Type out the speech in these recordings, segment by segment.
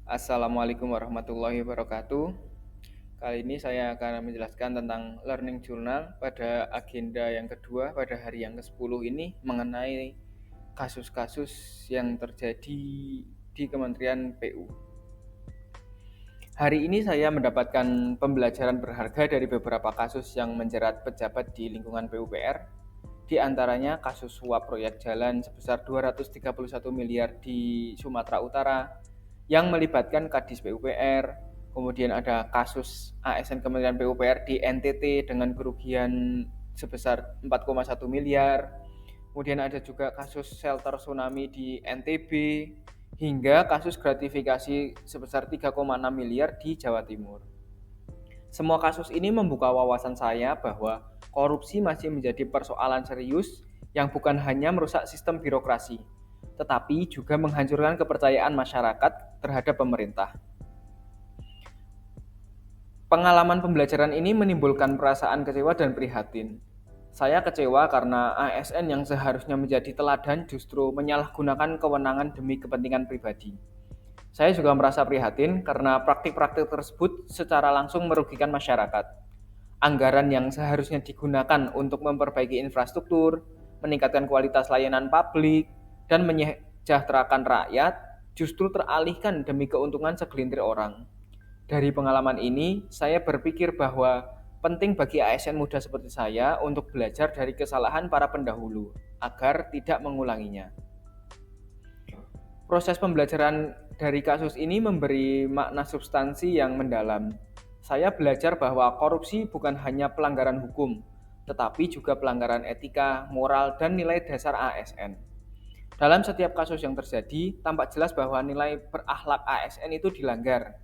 Assalamualaikum warahmatullahi wabarakatuh. Kali ini saya akan menjelaskan tentang learning journal pada agenda yang kedua pada hari yang ke-10 ini mengenai kasus-kasus yang terjadi di Kementerian PU. Hari ini saya mendapatkan pembelajaran berharga dari beberapa kasus yang menjerat pejabat di lingkungan PUPR. Di antaranya kasus suap proyek jalan sebesar 231 miliar di Sumatera Utara yang melibatkan Kadis PUPR. Kemudian ada kasus ASN Kementerian PUPR di NTT dengan kerugian sebesar 4,1 miliar. Kemudian ada juga kasus shelter tsunami di NTB hingga kasus gratifikasi sebesar 3,6 miliar di Jawa Timur. Semua kasus ini membuka wawasan saya bahwa korupsi masih menjadi persoalan serius yang bukan hanya merusak sistem birokrasi, tetapi juga menghancurkan kepercayaan masyarakat terhadap pemerintah. Pengalaman pembelajaran ini menimbulkan perasaan kecewa dan prihatin. Saya kecewa karena ASN yang seharusnya menjadi teladan justru menyalahgunakan kewenangan demi kepentingan pribadi. Saya juga merasa prihatin karena praktik-praktik tersebut secara langsung merugikan masyarakat. Anggaran yang seharusnya digunakan untuk memperbaiki infrastruktur, meningkatkan kualitas layanan publik, dan menyejahterakan rakyat justru teralihkan demi keuntungan segelintir orang. Dari pengalaman ini, saya berpikir bahwa penting bagi ASN muda seperti saya untuk belajar dari kesalahan para pendahulu agar tidak mengulanginya. Proses pembelajaran dari kasus ini memberi makna substansi yang mendalam. Saya belajar bahwa korupsi bukan hanya pelanggaran hukum, tetapi juga pelanggaran etika, moral, dan nilai dasar ASN. Dalam setiap kasus yang terjadi, tampak jelas bahwa nilai berakhlak ASN itu dilanggar.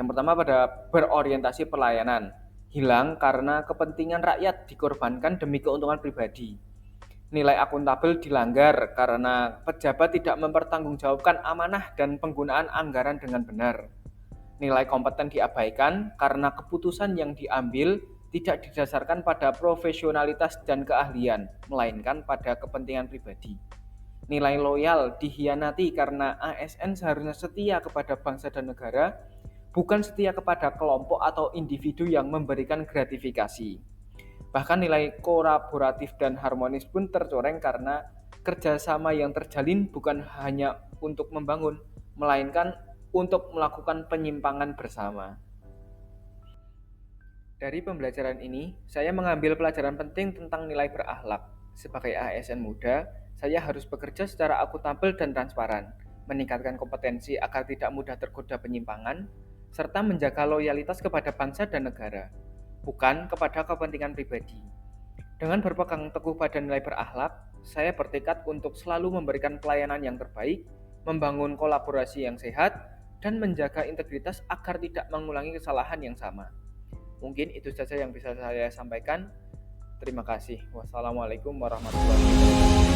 Yang pertama pada berorientasi pelayanan, hilang karena kepentingan rakyat dikorbankan demi keuntungan pribadi. Nilai akuntabel dilanggar karena pejabat tidak mempertanggungjawabkan amanah dan penggunaan anggaran dengan benar. Nilai kompeten diabaikan karena keputusan yang diambil tidak didasarkan pada profesionalitas dan keahlian, melainkan pada kepentingan pribadi. Nilai loyal dihianati karena ASN seharusnya setia kepada bangsa dan negara, bukan setia kepada kelompok atau individu yang memberikan gratifikasi. Bahkan nilai kolaboratif dan harmonis pun tercoreng karena kerjasama yang terjalin bukan hanya untuk membangun, melainkan untuk melakukan penyimpangan bersama. Dari pembelajaran ini, saya mengambil pelajaran penting tentang nilai berakhlak. Sebagai ASN muda, saya harus bekerja secara akuntabel dan transparan, meningkatkan kompetensi agar tidak mudah tergoda penyimpangan, serta menjaga loyalitas kepada bangsa dan negara, bukan kepada kepentingan pribadi. Dengan berpegang teguh pada nilai berakhlak, saya bertekad untuk selalu memberikan pelayanan yang terbaik, membangun kolaborasi yang sehat, dan menjaga integritas agar tidak mengulangi kesalahan yang sama. Mungkin itu saja yang bisa saya sampaikan. Terima kasih. Wassalamualaikum warahmatullahi wabarakatuh.